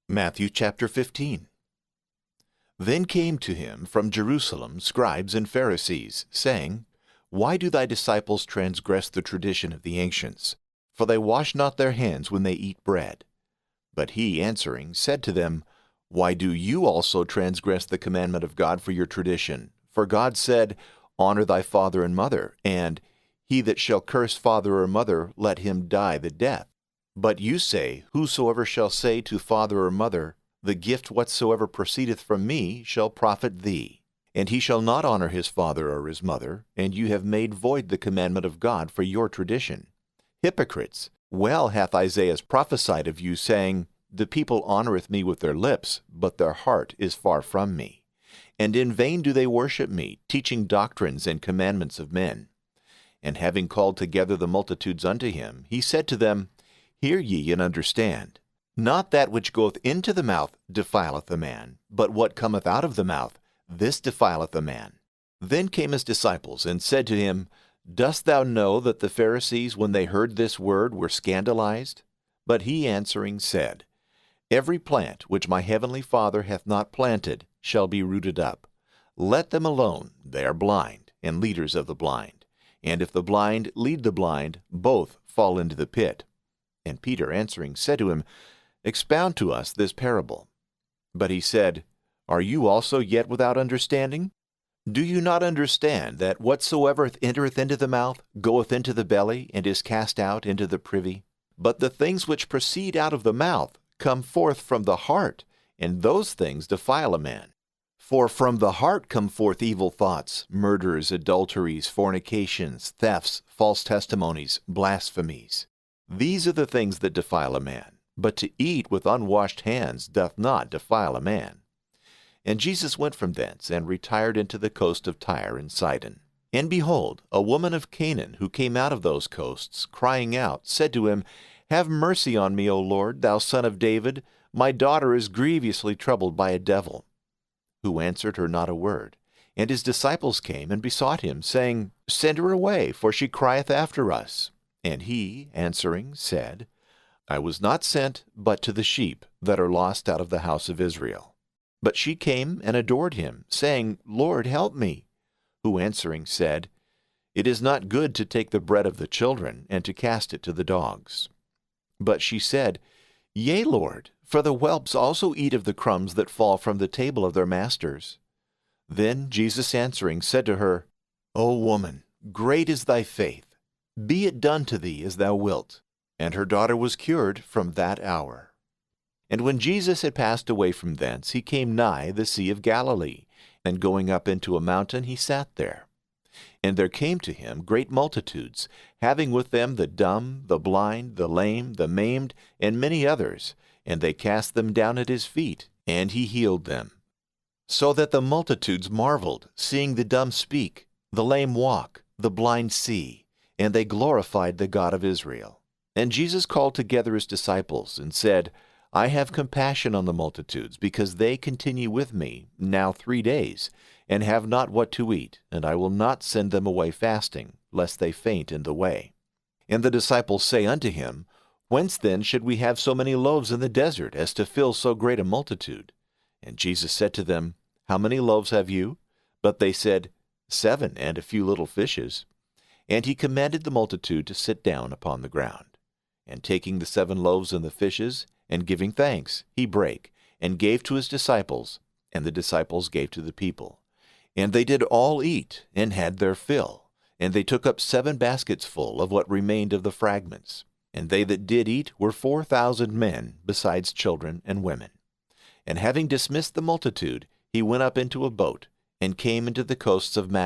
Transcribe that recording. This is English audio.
Matthew chapter 15. Then came to him from Jerusalem scribes and Pharisees, saying, Why do thy disciples transgress the tradition of the ancients? For they wash not their hands when they eat bread. But he, answering, said to them, Why do you also transgress the commandment of God for your tradition? For God said, Honor thy father and mother, and he that shall curse father or mother, let him die the death. But you say, Whosoever shall say to father or mother, The gift whatsoever proceedeth from me shall profit thee. And he shall not honor his father or his mother, and you have made void the commandment of God for your tradition. Hypocrites, well hath Isaiah prophesied of you, saying, The people honoreth me with their lips, but their heart is far from me. And in vain do they worship me, teaching doctrines and commandments of men. And having called together the multitudes unto him, he said to them, Hear ye and understand. Not that which goeth into the mouth defileth a man, but what cometh out of the mouth, this defileth a man. Then came his disciples, and said to him, Dost thou know that the Pharisees, when they heard this word, were scandalized? But he answering said, Every plant which my heavenly Father hath not planted shall be rooted up. Let them alone, they are blind, and leaders of the blind. And if the blind lead the blind, both fall into the pit. And Peter answering said to him, Expound to us this parable. But he said, Are you also yet without understanding? Do you not understand that whatsoever entereth into the mouth goeth into the belly, and is cast out into the privy? But the things which proceed out of the mouth come forth from the heart, and those things defile a man. For from the heart come forth evil thoughts, murders, adulteries, fornications, thefts, false testimonies, blasphemies. These are the things that defile a man, but to eat with unwashed hands doth not defile a man. And Jesus went from thence, and retired into the coast of Tyre and Sidon. And behold, a woman of Canaan, who came out of those coasts, crying out, said to him, Have mercy on me, O Lord, thou Son of David. My daughter is grievously troubled by a devil. Who answered her not a word. And his disciples came and besought him, saying, Send her away, for she crieth after us. And he, answering, said, I was not sent but to the sheep that are lost out of the house of Israel. But she came and adored him, saying, Lord, help me. Who answering said, It is not good to take the bread of the children, and to cast it to the dogs. But she said, Yea, Lord, for the whelps also eat of the crumbs that fall from the table of their masters. Then Jesus answering said to her, O woman, great is thy faith. Be it done to thee as thou wilt. And her daughter was cured from that hour. And when Jesus had passed away from thence, he came nigh the Sea of Galilee, and going up into a mountain, he sat there. And there came to him great multitudes, having with them the dumb, the blind, the lame, the maimed, and many others, and they cast them down at his feet, and he healed them. So that the multitudes marveled, seeing the dumb speak, the lame walk, the blind see, and they glorified the God of Israel. And Jesus called together his disciples, and said, I have compassion on the multitudes, because they continue with me now 3 days, and have not what to eat, and I will not send them away fasting, lest they faint in the way. And the disciples say unto him, Whence then should we have so many loaves in the desert, as to fill so great a multitude? And Jesus said to them, How many loaves have you? But they said, 7, and a few little fishes. And he commanded the multitude to sit down upon the ground. And taking the 7 loaves and the fishes, and giving thanks, he brake, and gave to his disciples, and the disciples gave to the people. And they did all eat, and had their fill. And they took up 7 baskets full of what remained of the fragments. And they that did eat were 4,000 men, besides children and women. And having dismissed the multitude, he went up into a boat, and came into the coasts of Magdala.